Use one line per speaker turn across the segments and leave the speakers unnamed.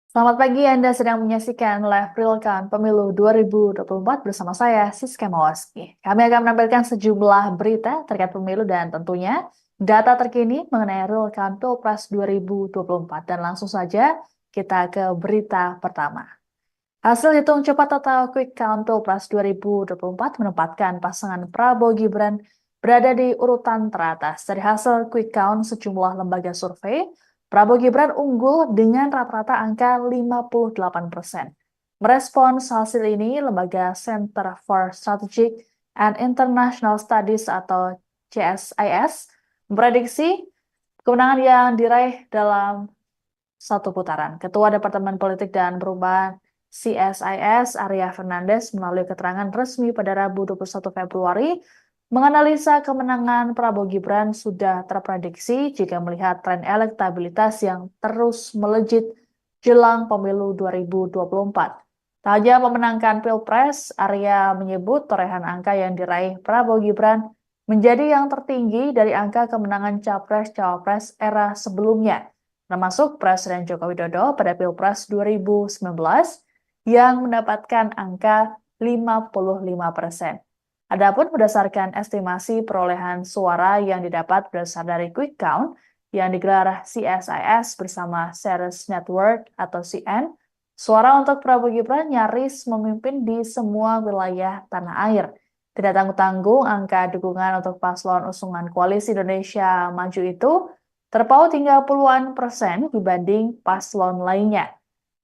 Selamat pagi, Anda sedang menyaksikan live real count pemilu 2024 bersama saya, Siska Mawaski. Kami akan menampilkan sejumlah berita terkait pemilu dan tentunya data terkini mengenai real count Pilpres 2024. Dan langsung saja kita ke berita pertama. Hasil hitung cepat atau quick count Pilpres 2024 menempatkan pasangan Prabowo Gibran berada di urutan teratas. Dari hasil quick count sejumlah lembaga survei, Prabowo Gibran unggul dengan rata-rata angka 58%. Merespons hasil ini, lembaga Center for Strategic and International Studies atau CSIS memprediksi kemenangan yang diraih dalam satu putaran. Ketua Departemen Politik dan Perubahan CSIS, Arya Fernandes, melalui keterangan resmi pada Rabu 21 Februari, menganalisa kemenangan Prabowo Gibran sudah terprediksi jika melihat tren elektabilitas yang terus melejit jelang pemilu 2024. Tak hanya memenangkan Pilpres, Arya menyebut torehan angka yang diraih Prabowo Gibran menjadi yang tertinggi dari angka kemenangan Capres-Cawapres era sebelumnya, termasuk Presiden Joko Widodo pada Pilpres 2019 yang mendapatkan angka 55%. Adapun berdasarkan estimasi perolehan suara yang didapat berdasar dari quick count yang digelar CSIS bersama Ceres Network atau CN, suara untuk Prabowo Gibran nyaris memimpin di semua wilayah tanah air. Tidak tanggung-tanggung, angka dukungan untuk paslon usungan Koalisi Indonesia Maju itu terpaut hingga puluhan persen dibanding paslon lainnya.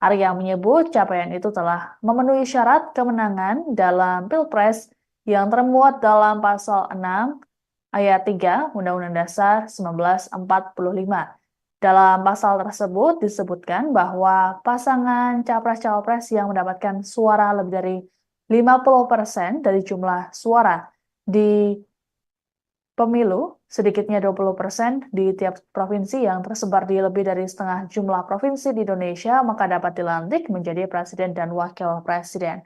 Arya menyebut capaian itu telah memenuhi syarat kemenangan dalam Pilpres yang termuat dalam pasal 6 ayat 3 Undang-Undang Dasar 1945. Dalam pasal tersebut disebutkan bahwa pasangan capres-cawapres yang mendapatkan suara lebih dari 50% dari jumlah suara di pemilu, sedikitnya 20% di tiap provinsi yang tersebar di lebih dari setengah jumlah provinsi di Indonesia, maka dapat dilantik menjadi presiden dan wakil presiden.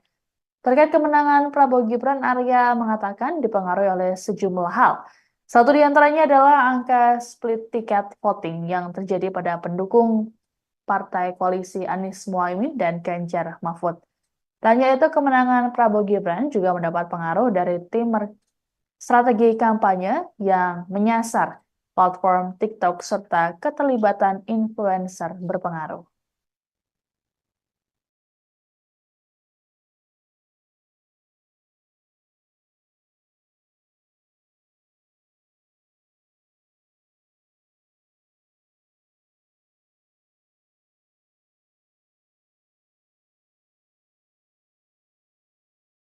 Terkait kemenangan Prabowo Gibran, Arya mengatakan dipengaruhi oleh sejumlah hal. Satu di antaranya adalah angka split ticket voting yang terjadi pada pendukung partai koalisi Anies Mohaimin dan Ganjar Mahfud. Tanya itu kemenangan Prabowo Gibran juga mendapat pengaruh dari tim strategi kampanye yang menyasar platform TikTok serta keterlibatan influencer berpengaruh.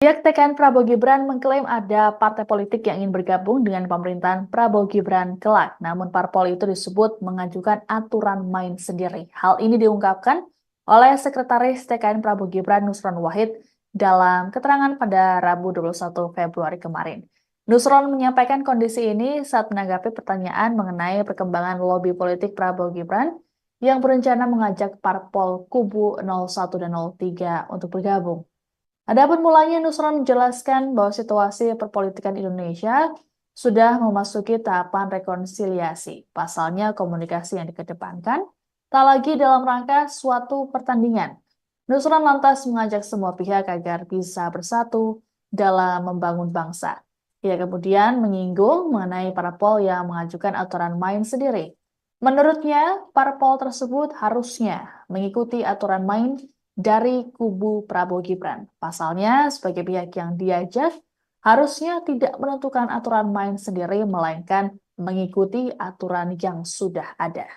Pihak TKN Prabowo Gibran mengklaim ada partai politik yang ingin bergabung dengan pemerintahan Prabowo Gibran kelak. Namun parpol itu disebut mengajukan aturan main sendiri. Hal ini diungkapkan oleh Sekretaris TKN Prabowo Gibran Nusron Wahid dalam keterangan pada Rabu 21 Februari kemarin. Nusron menyampaikan kondisi ini saat menanggapi pertanyaan mengenai perkembangan lobi politik Prabowo Gibran yang berencana mengajak parpol kubu 01 dan 03 untuk bergabung. Adapun mulanya Nusron menjelaskan bahwa situasi perpolitikan Indonesia sudah memasuki tahapan rekonsiliasi. Pasalnya komunikasi yang dikedepankan tak lagi dalam rangka suatu pertandingan. Nusron lantas mengajak semua pihak agar bisa bersatu dalam membangun bangsa. Ia kemudian menyinggung mengenai parpol yang mengajukan aturan main sendiri. Menurutnya, parpol tersebut harusnya mengikuti aturan main dari kubu Prabowo Gibran. Pasalnya, sebagai pihak yang diajak, harusnya tidak menentukan aturan main sendiri, melainkan mengikuti aturan yang sudah ada.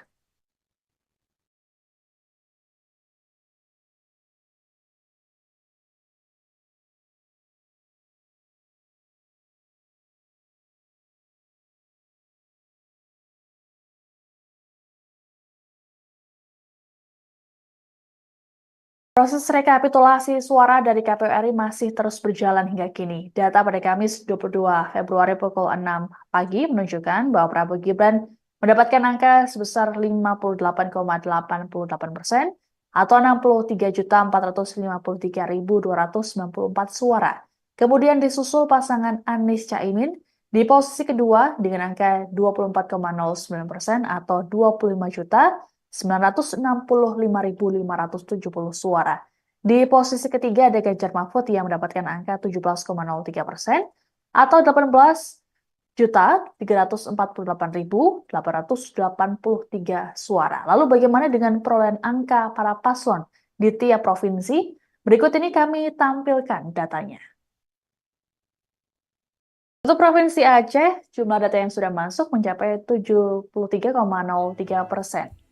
Proses rekapitulasi suara dari KPU RI masih terus berjalan hingga kini. Data pada Kamis 22 Februari pukul 6 pagi menunjukkan bahwa Prabowo Gibran mendapatkan angka sebesar 58,88% atau 63.453.294 suara. Kemudian disusul pasangan Anies Caimin di posisi kedua dengan angka 24,09% atau 25 juta 965.570 suara. Di posisi ketiga ada Ganjar Mahfud yang mendapatkan angka 17,03% atau 18.348.883 suara. Lalu bagaimana dengan perolehan angka para paslon di tiap provinsi? Berikut ini kami tampilkan datanya. Untuk Provinsi Aceh, jumlah data yang sudah masuk mencapai 73,03%.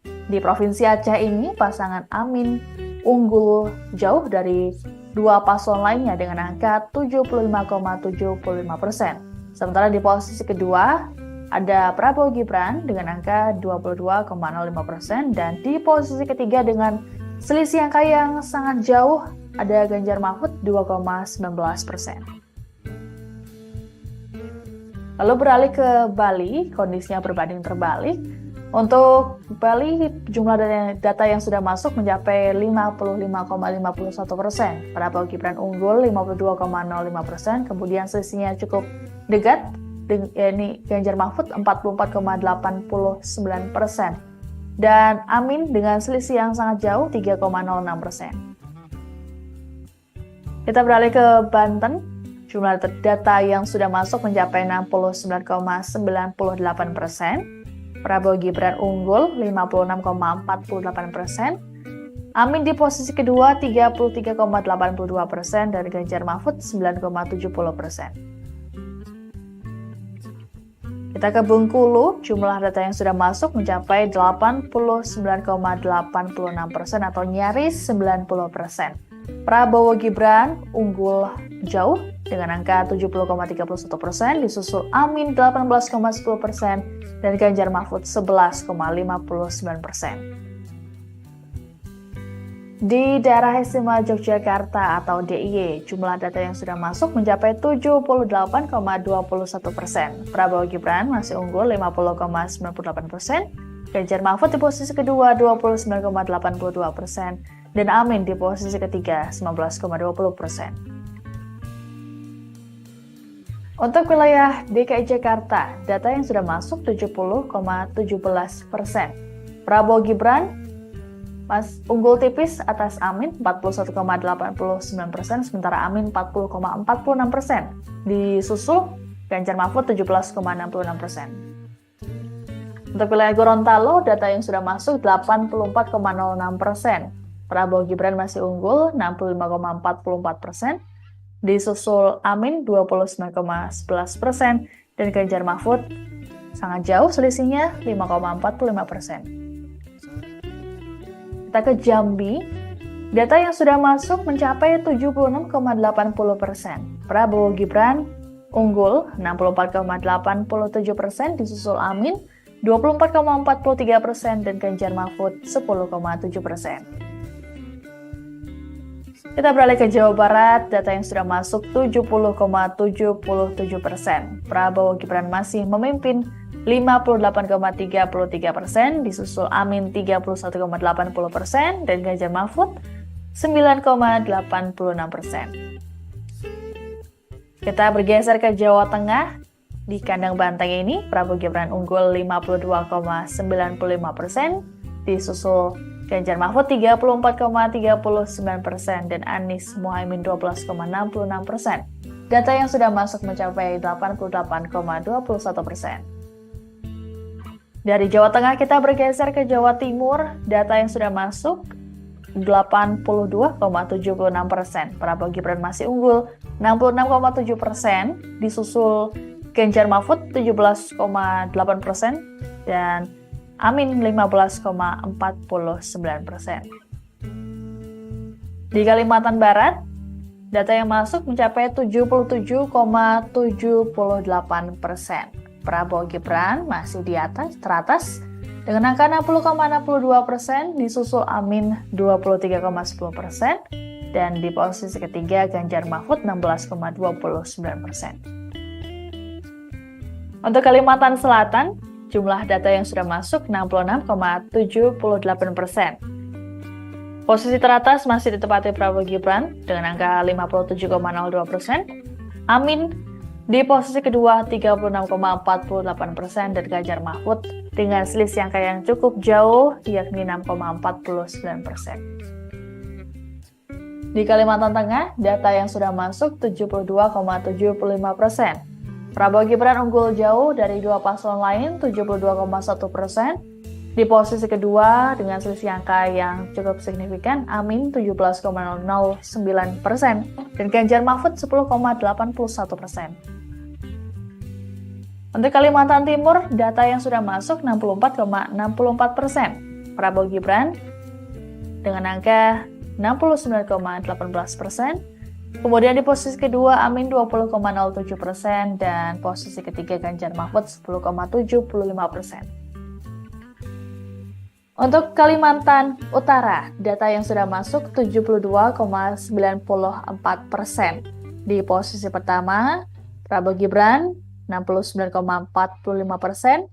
Di Provinsi Aceh ini, pasangan Amin unggul jauh dari dua paslon lainnya dengan angka 75,75%. Sementara di posisi kedua, ada Prabowo Gibran dengan angka 22,05%, dan di posisi ketiga dengan selisih angka yang sangat jauh, ada Ganjar Mahfud 2,19%. Lalu beralih ke Bali, kondisinya berbanding terbalik. Untuk Bali, jumlah data yang sudah masuk mencapai 55,51%. Prabowo Gibran unggul 52,05%, kemudian selisihnya cukup dekat, yakni Ganjar Mahfud 44,89%. Dan Amin dengan selisih yang sangat jauh 3,06%. Kita beralih ke Banten. Jumlah data yang sudah masuk mencapai 69,98%. Prabowo Gibran unggul 56,48%. Amin di posisi kedua 33,82% dan Ganjar Mahfud 9,70%. Kita ke Bengkulu, jumlah data yang sudah masuk mencapai 89,86% atau nyaris 90%. Prabowo Gibran unggul jauh dengan angka 70,31%, disusul Amin 18,10% dan Ganjar Mahfud 11,59%. Di daerah istimewa Yogyakarta atau DIY, jumlah data yang sudah masuk mencapai 78,21%. Prabowo Gibran masih unggul 50,98%, Ganjar Mahfud di posisi kedua 29,82%, dan Amin di posisi ketiga 19,20%. Untuk wilayah DKI Jakarta, data yang sudah masuk 70,17%. Prabowo Gibran unggul tipis atas Amin 41,89%, sementara Amin 40,46%. Disusul Ganjar Mahfud 17,66%. Untuk wilayah Gorontalo, data yang sudah masuk 84,06%. Prabowo Gibran masih unggul 65,44%, disusul Amin 29,11%, dan Ganjar Mahfud sangat jauh selisihnya 5,45%. Kita ke Jambi, data yang sudah masuk mencapai 76,80%. Prabowo Gibran unggul 64,87%, disusul Amin 24,43% dan Ganjar Mahfud 10,7%. Kita beralih ke Jawa Barat, data yang sudah masuk 70,77%. Prabowo Gibran masih memimpin 58,33%, disusul Amin 31,80% dan Ganjar Mahfud 9,86%. Kita bergeser ke Jawa Tengah. Di kandang banteng ini, Prabowo Gibran unggul 52,95%, disusul Ganjar Mahfud 34,39% dan Anies Mohaimin 12,66%. Data yang sudah masuk mencapai 88,21%. Dari Jawa Tengah kita bergeser ke Jawa Timur, data yang sudah masuk 82,76%. Prabowo Gibran masih unggul 66,7%, disusul Ganjar Mahfud 17,8% dan Amin 15,49%. Di Kalimantan Barat, data yang masuk mencapai 77,78%. Prabowo Gibran masih di atas, teratas dengan angka 60,62%, disusul Amin 23,10%, dan di posisi ketiga Ganjar Mahfud 16,29%. Untuk Kalimantan Selatan, jumlah data yang sudah masuk 66,78%. Posisi teratas masih ditempati Prabowo Gibran dengan angka 57,02%, Amin di posisi kedua 36,48% dan Ganjar Mahfud dengan selisih angka yang cukup jauh, yakni 6,49%. Di Kalimantan Tengah, data yang sudah masuk 72,75%. Prabowo Gibran unggul jauh dari dua paslon lain 72,1%. Di posisi kedua dengan selisih angka yang cukup signifikan, Amin 17,09% dan Ganjar Mahfud 10,81%. Untuk Kalimantan Timur, data yang sudah masuk 64,64%. Prabowo Gibran dengan angka 69,18%. Kemudian di posisi kedua Amin 20,07% dan posisi ketiga Ganjar Mahfud 10,75%. Untuk Kalimantan Utara, data yang sudah masuk 72,94%. Di posisi pertama, Prabowo Gibran 69,45%,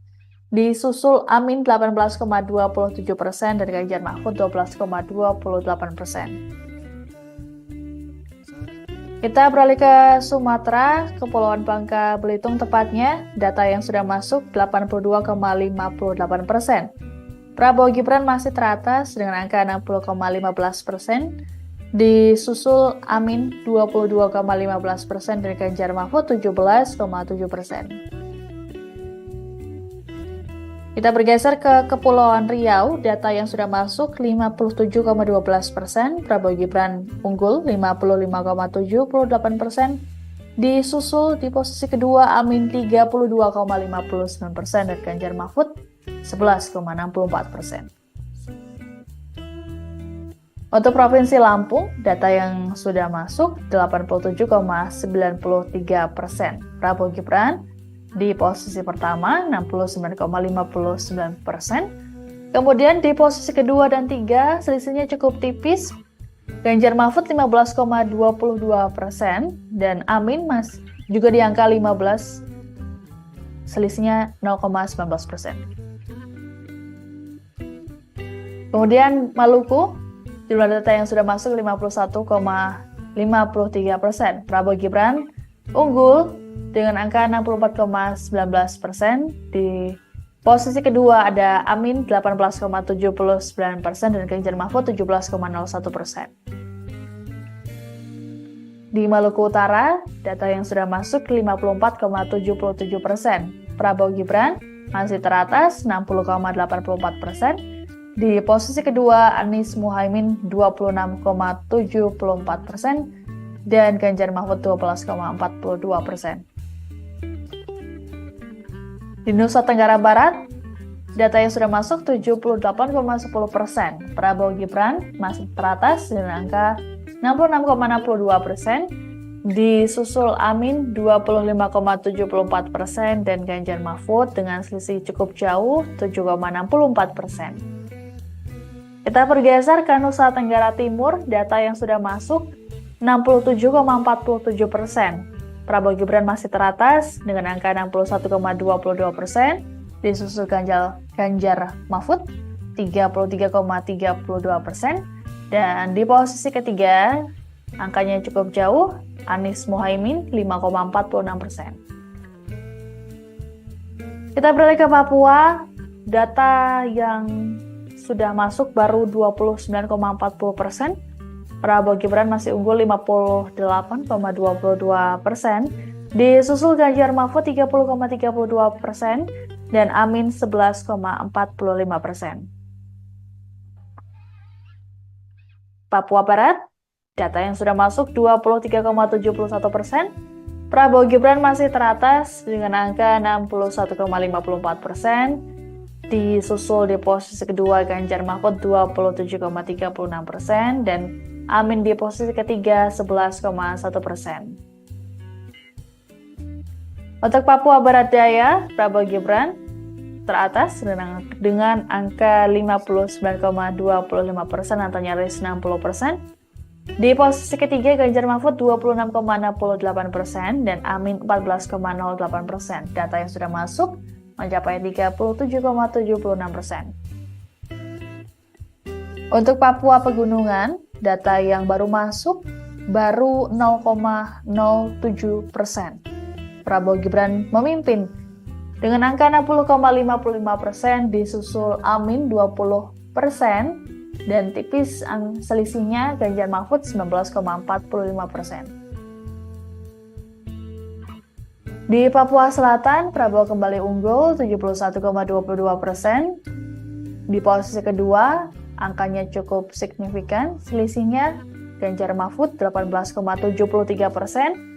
disusul Amin 18,27% dan Ganjar Mahfud 12,28%. Kita beralih ke Sumatera, Kepulauan Bangka Belitung tepatnya, data yang sudah masuk 82,58%. Prabowo Gibran masih teratas dengan angka 60,15%, disusul Amin 22,15% dan Ganjar Mahfud 17,7%. Kita bergeser ke Kepulauan Riau, data yang sudah masuk 57,12%, Prabowo Gibran unggul 55,78%, disusul di posisi kedua Amin 32,59% dan Ganjar Mahfud 11,64%. Untuk Provinsi Lampung, data yang sudah masuk 87,93%, Prabowo Gibran di posisi pertama 69,59%. Kemudian di posisi kedua dan tiga selisihnya cukup tipis. Ganjar Mahfud 15,22% dan Amin juga di angka 15, selisihnya 0,19%. Kemudian Maluku, jumlah data yang sudah masuk 51,53%. Prabowo Gibran unggul dengan angka 64,19%. Di posisi kedua ada Amin 18,79% dan Ganjar Mahfud 17,01%. Di Maluku Utara, data yang sudah masuk 54,77%. Prabowo Gibran masih teratas 60,84%. Di posisi kedua Anies Muhaimin 26,74% dan Ganjar Mahfud 12,42%. Di Nusa Tenggara Barat, data yang sudah masuk 78,10%. Prabowo Gibran masih teratas dengan angka 66,62%, disusul Amin 25,74% dan Ganjar Mahfud dengan selisih cukup jauh 7,64%. Kita bergeser ke Nusa Tenggara Timur, data yang sudah masuk 67,47%. Prabowo Gibran masih teratas dengan angka 61,22%, disusul Ganjar Mahfud 33,32%, dan di posisi ketiga angkanya cukup jauh, Anies Muhaimin 5,46%. Kita beralih ke Papua, data yang sudah masuk baru 29,40%. Prabowo Gibran masih unggul 58,22%, disusul Ganjar Mahfud 30,32% dan Amin 11,45%. Papua Barat, data yang sudah masuk 23,71%. Prabowo Gibran masih teratas dengan angka 61,54%, disusul di posisi kedua Ganjar Mahfud 27,36% dan Amin di posisi ketiga 11,1%. Untuk Papua Barat Daya, Prabowo Gibran teratas dengan angka 59,25% atau nyaris 60%. Di posisi ketiga Ganjar Mahfud 26,68% dan Amin 14,08%. Data yang sudah masuk mencapai 37,76%. Untuk Papua Pegunungan, data yang baru masuk baru 0,07%. Prabowo Gibran memimpin Dengan angka 60,55% disusul Amin 20% dan tipis selisihnya Ganjar Mahfud 19,45%. Di Papua Selatan, Prabowo kembali unggul 71,22%. Di posisi kedua, angkanya cukup signifikan, selisihnya Ganjar Mahfud 18,73%,